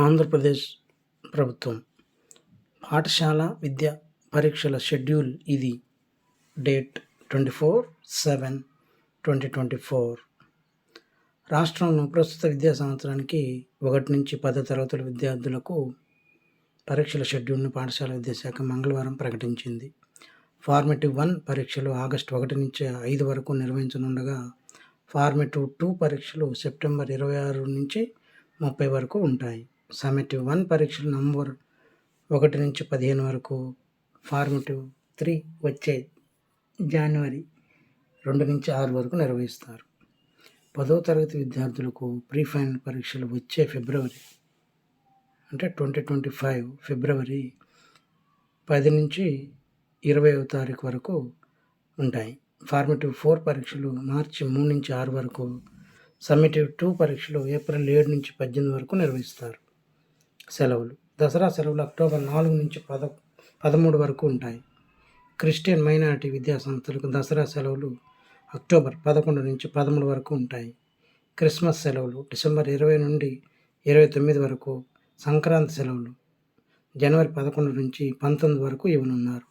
ఆంధ్రప్రదేశ్ ప్రభుత్వం పాఠశాల విద్యా పరీక్షల షెడ్యూల్ ఇది. డేట్ 24/7/2024. రాష్ట్రంలో ప్రస్తుత విద్యా సంవత్సరానికి 1 నుంచి 10 తరగతుల విద్యార్థులకు పరీక్షల షెడ్యూల్ను పాఠశాల విద్యాశాఖ మంగళవారం ప్రకటించింది. ఫార్మేటివ్ 1 పరీక్షలు ఆగస్టు 1 నుంచి 5 వరకు నిర్వహించనుండగా, ఫార్మేటివ్ 2 పరీక్షలు సెప్టెంబర్ 26 నుంచి 30 వరకు ఉంటాయి. సమ్మేటివ్ 1 పరీక్షలు నవంబర్ 1 నుంచి 15 వరకు, ఫార్మేటివ్ 3 వచ్చే జనవరి 2 నుంచి 6 వరకు నిర్వహిస్తారు. 10వ తరగతి విద్యార్థులకు ప్రీ ఫైనల్ పరీక్షలు వచ్చే ఫిబ్రవరి 2025 ఫిబ్రవరి 10 నుంచి 20వ తారీఖు వరకు ఉంటాయి. ఫార్మేటివ్ 4 పరీక్షలు మార్చి 3 నుంచి 6 వరకు, సమ్మేటివ్ 2 పరీక్షలు ఏప్రిల్ 7 నుంచి 18 వరకు నిర్వహిస్తారు. సెలవులు: దసరా సెలవులు అక్టోబర్ 4 నుంచి 13 వరకు ఉంటాయి. క్రిస్టియన్ మైనారిటీ విద్యా సంస్థలకు దసరా సెలవులు అక్టోబర్ 11 నుంచి 13 వరకు ఉంటాయి. క్రిస్మస్ సెలవులు డిసెంబర్ 20 నుండి 29 వరకు, సంక్రాంతి సెలవులు జనవరి 11 నుంచి 19 వరకు ఇవ్వనున్నారు.